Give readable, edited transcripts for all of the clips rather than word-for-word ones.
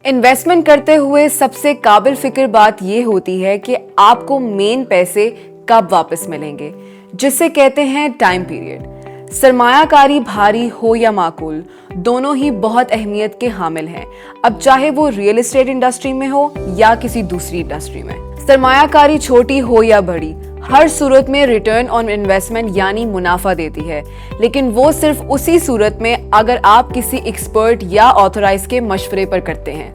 Investment करते हुए सबसे काबिल फिक्र बात ये होती है कि आपको मेन पैसे कब वापस मिलेंगे, जिसे कहते हैं टाइम पीरियड। सरमायाकारी भारी हो या माकूल, दोनों ही बहुत अहमियत के हामिल हैं, अब चाहे वो रियल एस्टेट इंडस्ट्री में हो या किसी दूसरी इंडस्ट्री में। सरमायाकारी छोटी हो या बड़ी, हर सूरत में रिटर्न ऑन इन्वेस्टमेंट यानी मुनाफा देती है, लेकिन वो सिर्फ उसी सूरत में अगर आप किसी एक्सपर्ट या ऑथराइज के मशवरे पर करते हैं।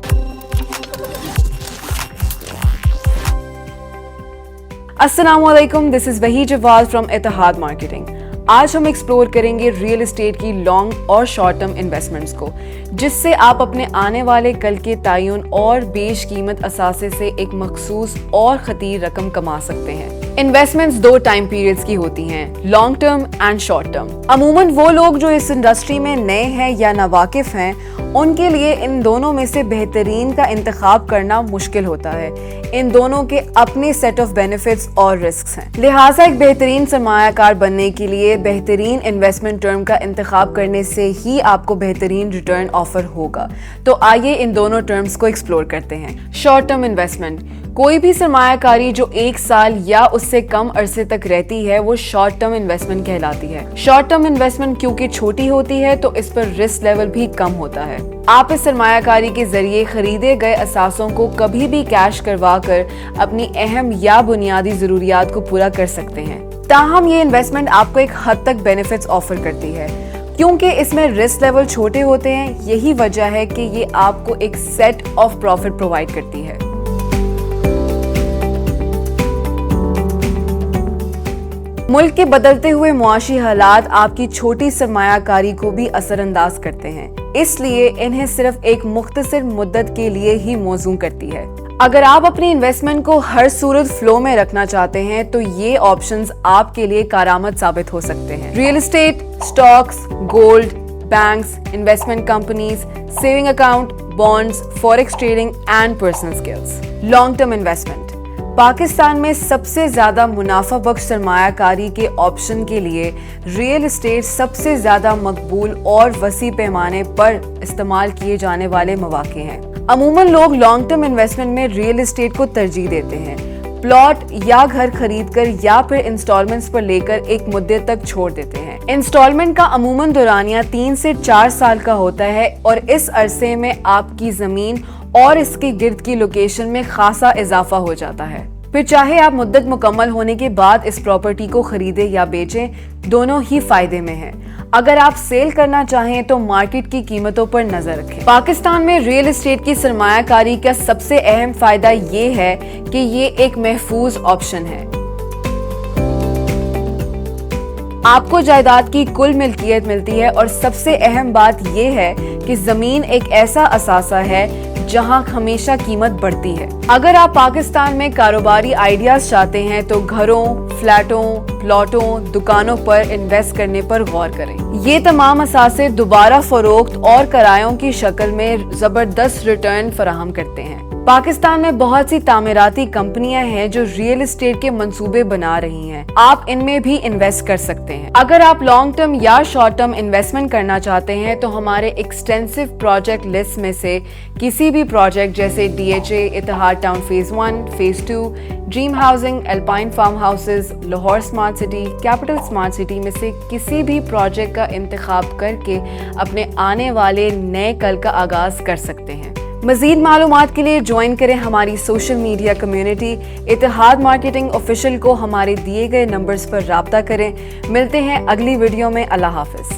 अस्सलाम वालेकुम, दिस इज वही जवाद फ्रॉम इत्तेहाद मार्केटिंग। आज हम एक्सप्लोर करेंगे रियल एस्टेट की लॉन्ग और शॉर्ट टर्म इन्वेस्टमेंट्स को, जिससे आप अपने आने वाले कल के तयन और बेश कीमत असासे से एक मखसूस और खतीर रकम कमा सकते हैं। इन्वेस्टमेंट्स दो टाइम पीरियड्स की होती हैं, long term and short term. अमूमन वो लोग जो इस इंडस्ट्री में नए हैं या नावाकिफ हैं, उनके लिए इन दोनों में से बेहतरीन का इंतखाब करना मुश्किल होता है। इन दोनों के अपने सेट ऑफ बेनिफिट्स और रिस्क्स हैं, लिहाजा एक बेहतरीन सरमायाकार बनने के लिए बेहतरीन इन्वेस्टमेंट टर्म का इंतखाब करने से ही आपको बेहतरीन रिटर्न ऑफर होगा। तो आइए इन दोनों टर्म्स को एक्सप्लोर करते हैं। शॉर्ट टर्म इन्वेस्टमेंट, कोई भी सरमायाकारी जो 1 साल या उससे कम अरसे तक रहती है वो शॉर्ट टर्म इन्वेस्टमेंट कहलाती है। शॉर्ट टर्म इन्वेस्टमेंट क्योंकि छोटी होती है तो इस पर रिस्क लेवल भी कम होता है। आप इस सरमायाकारी के जरिए खरीदे गए असासों को कभी भी कैश करवा कर अपनी अहम या बुनियादी जरूरियात को पूरा कर सकते हैं। ताहम ये इन्वेस्टमेंट आपको एक हद तक बेनिफिट्स ऑफर करती है, क्योंकि इसमें रिस्क लेवल छोटे होते हैं। यही वजह है कि ये आपको एक सेट ऑफ प्रॉफिट प्रोवाइड करती है। मुल्क के बदलते हुए मुआशी हालात आपकी छोटी सरमायाकारी को भी असरअंदाज करते हैं, इसलिए इन्हें सिर्फ एक मुख्तसर मुद्दत के लिए ही मौजूद करती है। अगर आप अपनी इन्वेस्टमेंट को हर सूरत फ्लो में रखना चाहते हैं तो ये ऑप्शंस आपके लिए कारआमद साबित हो सकते हैं। Real estate, stocks, gold, banks, investment companies, saving account, bonds, forex trading and personal skills. Long term investment, Pakistan में सबसे ज्यादा मुनाफा बख्श सरमायाकारी के ऑप्शन के लिए रियल एस्टेट सबसे ज्यादा मकबूल और वसी पैमाने पर इस्तेमाल किए जाने वाले मौके हैं। अमूमन लोग लॉन्ग टर्म इन्वेस्टमेंट में रियल एस्टेट को तरजीह देते हैं। प्लॉट या घर खरीदकर या फिर इंस्टॉलमेंट्स पर लेकर एक मुद्दे तक छोड़ देते हैं। इंस्टॉलमेंट का अमूमन दौरानिया 3 से 4 साल का होता है और इस अरसे में आपकी जमीन और इसके गिर्द की लोकेशन में खासा इजाफा हो जाता है। फिर चाहे आप मुद्दत मुकम्मल होने के बाद इस प्रॉपर्टी को खरीदें या बेचें, दोनों ही फायदे में हैं। अगर आप सेल करना चाहें तो मार्केट की कीमतों पर नजर रखें। पाकिस्तान में रियल एस्टेट की सरमायाकारी का सबसे अहम फायदा ये है कि ये एक महफूज ऑप्शन है। आपको जायदाद की कुल मिल्कियत मिलती है और सबसे अहम बात ये है कि जमीन एक ऐसा असासा है जहां हमेशा कीमत बढ़ती है। अगर आप पाकिस्तान में कारोबारी आइडियाज चाहते हैं तो घरों, फ्लैटों, प्लॉटों, दुकानों पर इन्वेस्ट करने पर गौर करें। ये तमाम असासे दोबारा फरोख्त और किरायों की शक्ल में जबरदस्त रिटर्न फराहम करते हैं। पाकिस्तान में बहुत सी तामीराती कंपनियां हैं जो रियल एस्टेट के मंसूबे बना रही हैं। आप इनमें भी इन्वेस्ट कर सकते हैं। अगर आप लॉन्ग टर्म या शॉर्ट टर्म इन्वेस्टमेंट करना चाहते हैं तो हमारे एक्सटेंसिव प्रोजेक्ट लिस्ट में से किसी भी प्रोजेक्ट जैसे DHA, Ittehad Town Phase 1, Phase 2, Dream Housing, Alpine Farm Houses, Lahore Smart City, Capital Smart City में से किसी भी प्रोजेक्ट का इंतखाब करके अपने आने वाले नए कल का आगाज कर सकते हैं। मज़ीद मालूमात के लिए ज्वाइन करें हमारी social media community Ittehad marketing official को। हमारे दिए गए नंबर्स पर राब्ता करें। मिलते हैं अगली वीडियो में। अल्लाह हाफिज।